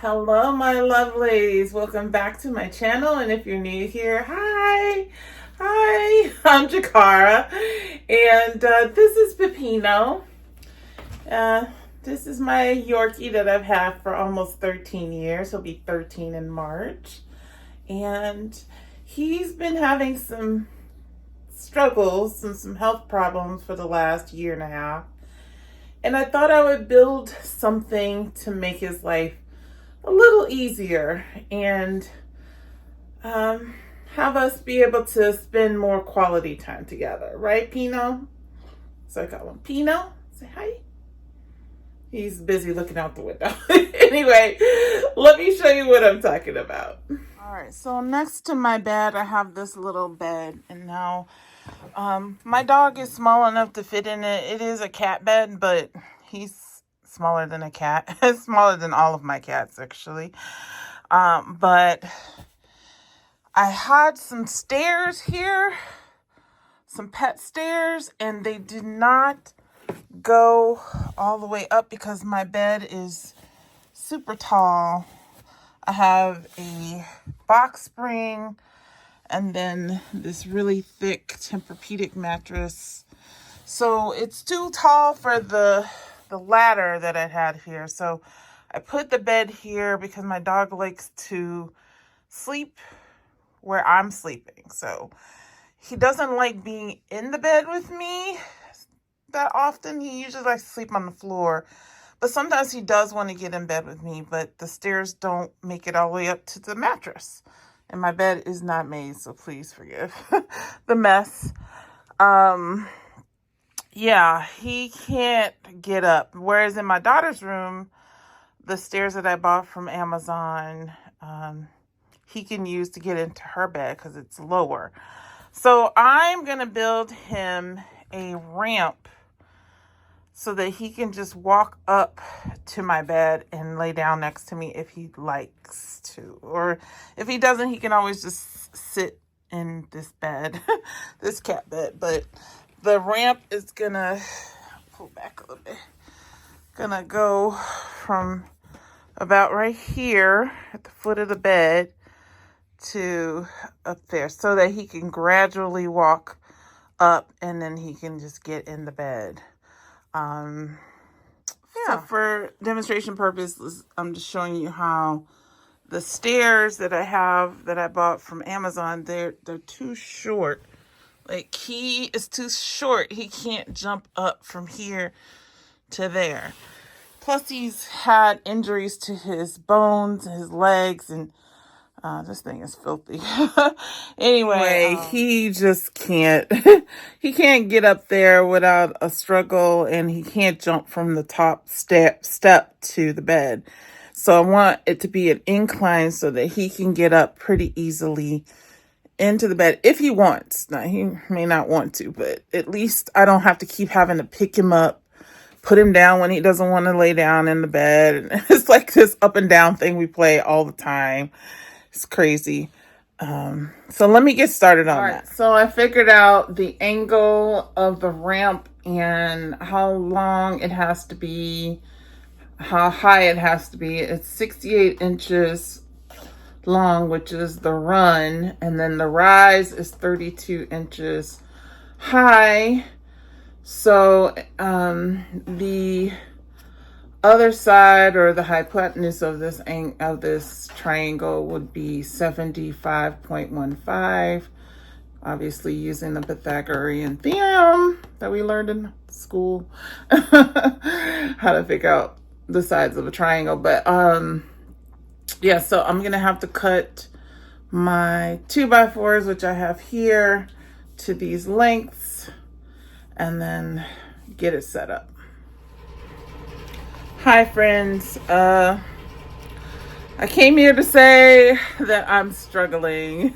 Hello, my lovelies. Welcome back to my channel. And if you're new here, hi. Hi, I'm Jakara. And this is Pepino. Uh, this is my Yorkie that I've had for almost 13 years. He'll be 13 in March. And he's been having some struggles and some health problems for the last year and a half. And I thought I would build something to make his life a little easier and have us be able to spend more quality time together, right, Pino? So I call him Pino. Say hi. He's busy looking out the window. Anyway, let me show you what I'm talking about. All right, so next to my bed, I have this little bed, and now my dog is small enough to fit in it. It is a cat bed, but he's smaller than a cat. Smaller than all of my cats, actually. But I had some stairs here, some pet stairs, and they did not go all the way up because my bed is super tall. I have a box spring and then this really thick Tempur-Pedic mattress. So it's too tall for the ladder that I had here. So I put the bed here because my dog likes to sleep where I'm sleeping. So he doesn't like being in the bed with me that often. He usually likes to sleep on the floor. But sometimes he does want to get in bed with me, but the stairs don't make it all the way up to the mattress. And my bed is not made, so please forgive the mess. Yeah, he can't get up. Whereas in my daughter's room, the stairs that I bought from Amazon, he can use to get into her bed because it's lower. So I'm going to build him a ramp so that he can just walk up to my bed and lay down next to me if he likes to. Or if he doesn't, he can always just sit in this bed, this cat bed. But the ramp is gonna, pull back a little bit, gonna go from about right here at the foot of the bed to up there so that he can gradually walk up and then he can just get in the bed. So for demonstration purposes, I'm just showing you how the stairs that I have that I bought from Amazon, they're too short. Like, he is too short. He can't jump up from here to there. Plus, he's had injuries to his bones, his legs, and this thing is filthy. Anyway, he just can't, he can't get up there without a struggle, and he can't jump from the top step to the bed. So I want it to be an incline so that he can get up pretty easily into the bed if he wants. Now, he may not want to, but at least I don't have to keep having to pick him up, put him down when he doesn't want to lay down in the bed. And it's like this up and down thing we play all the time. It's crazy. So let me get started on that. So I figured out the angle of the ramp and how long it has to be, how high it has to be. It's 68 inches long, which is the run, and then the rise is 32 inches high. So the other side, or the hypotenuse of this triangle, would be 75.15. Obviously using the Pythagorean theorem that we learned in school, how to figure out the sides of a triangle. But yeah, so I'm gonna have to cut my 2x4s, which I have here, to these lengths, and then get it set up. Hi friends, I came here to say that I'm struggling.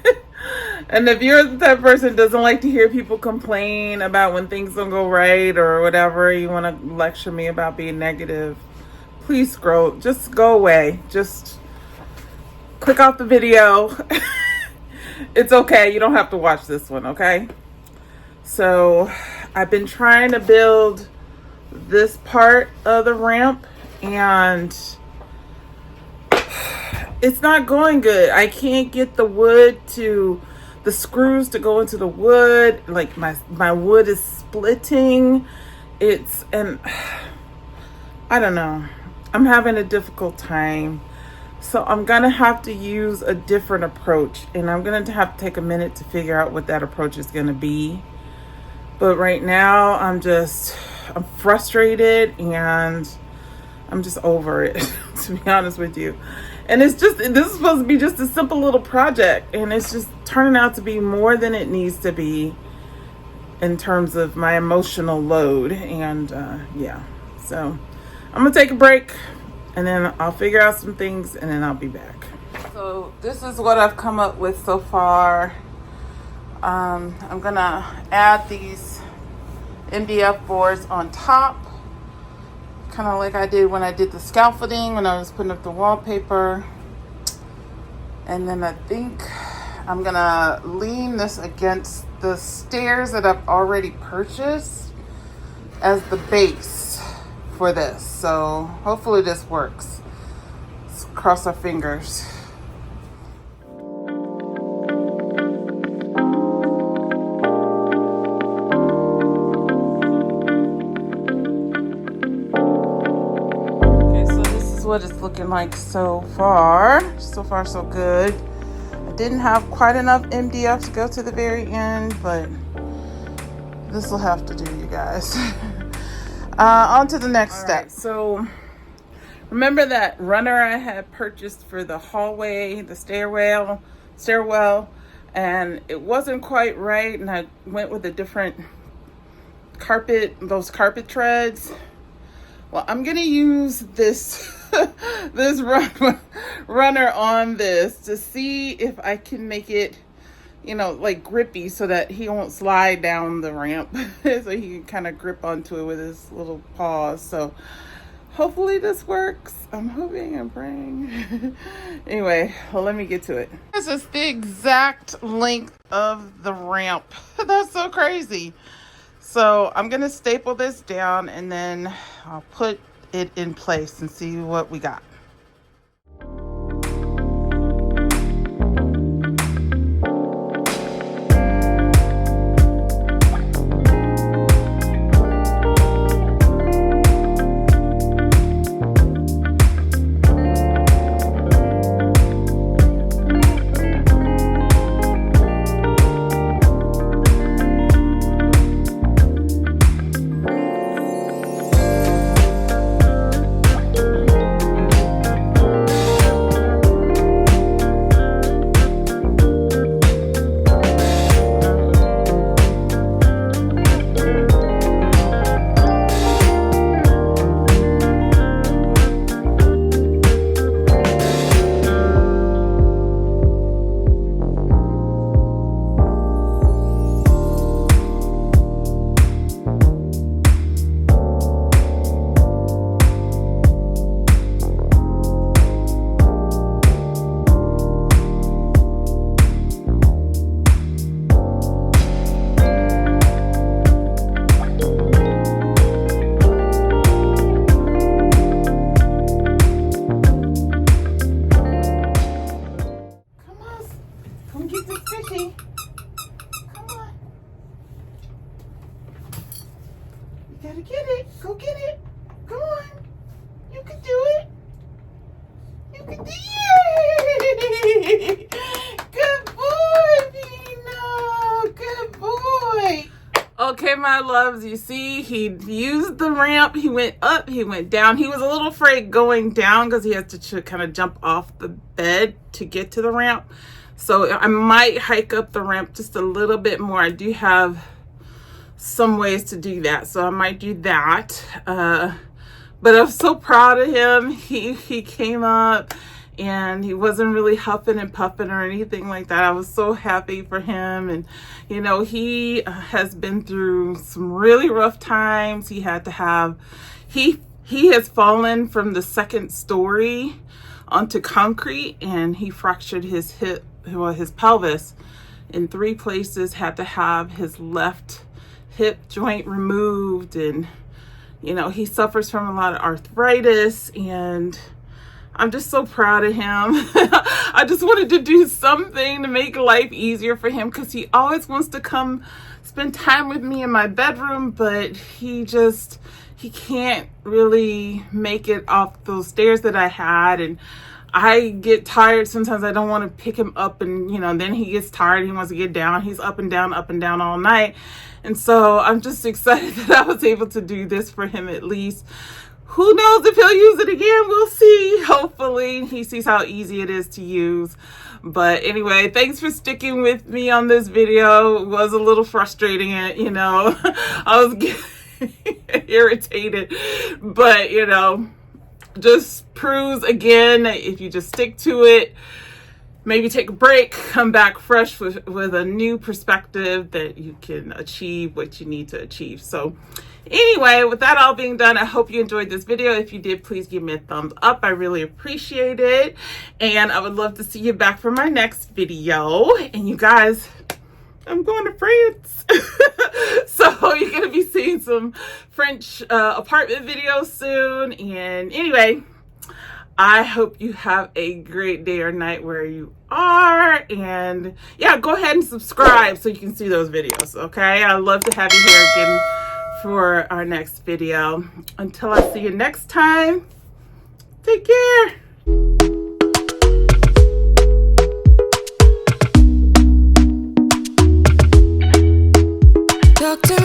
And if you're the type of person who doesn't like to hear people complain about when things don't go right or whatever, you want to lecture me about being negative, please just go away. Just click off the video. It's okay, you don't have to watch this one, okay? So I've been trying to build this part of the ramp, and it's not going good. I can't get the wood to, the screws to go into the wood. Like my wood is splitting. And I don't know. I'm having a difficult time. So I'm going to have to use a different approach. And I'm going to have to take a minute to figure out what that approach is going to be. But right now, I'm frustrated and I'm just over it, to be honest with you. And this is supposed to be just a simple little project. And it's just turning out to be more than it needs to be in terms of my emotional load. And yeah, so I'm going to take a break and then I'll figure out some things and then I'll be back. So this is what I've come up with so far. I'm going to add these MDF boards on top, kind of like I did when I did the scaffolding, when I was putting up the wallpaper. And then I think I'm going to lean this against the stairs that I've already purchased as the base for this. So hopefully this works. Let's cross our fingers. What it's looking like so far. So far, so good. I didn't have quite enough MDF to go to the very end, but this will have to do, you guys. On to the next step. So remember that runner I had purchased for the hallway, the stairwell, and it wasn't quite right, and I went with a different carpet, those carpet treads. Well, I'm gonna use this this runner on this to see if I can make it, like grippy so that he won't slide down the ramp. So he can kind of grip onto it with his little paws. So hopefully this works. I'm hoping and praying. Anyway, well, let me get to it. This is the exact length of the ramp. That's so crazy. So I'm going to staple this down and then I'll put it in place and see what we got. Gotta get it. Go get it. Come on. You can do it. You can do it. Good boy, Pino. Good boy. Okay, my loves, you see, he used the ramp. He went up, he went down. He was a little afraid going down because he had to kind of jump off the bed to get to the ramp. So I might hike up the ramp just a little bit more. I do have some ways to do that, so I might do that. But I'm so proud of him. He came up and he wasn't really huffing and puffing or anything like that. I was so happy for him. And you know, he has been through some really rough times. He had to have, he has fallen from the second story onto concrete and he fractured his hip, well, his pelvis in 3 places, had to have his left hip joint removed. And you know, he suffers from a lot of arthritis, and I'm just so proud of him. I just wanted to do something to make life easier for him because he always wants to come spend time with me in my bedroom, but he can't really make it off those stairs that I had. And I get tired sometimes. I don't want to pick him up, and then he gets tired. He wants to get down. He's up and down all night. And so I'm just excited that I was able to do this for him at least. Who knows if he'll use it again? We'll see. Hopefully he sees how easy it is to use. But anyway, thanks for sticking with me on this video. It was a little frustrating, I was getting irritated, but just proves again that if you just stick to it, maybe take a break, come back fresh with a new perspective, that you can achieve what you need to achieve. So anyway, with that all being done, I hope you enjoyed this video. If you did, please give me a thumbs up. I really appreciate it. And I would love to see you back for my next video. And you guys, I'm going to France. So you're going to be seeing some French apartment videos soon. And anyway, I hope you have a great day or night where you are. And yeah, go ahead and subscribe so you can see those videos, okay? I'd love to have you here again for our next video. Until I see you next time, take care. Doctor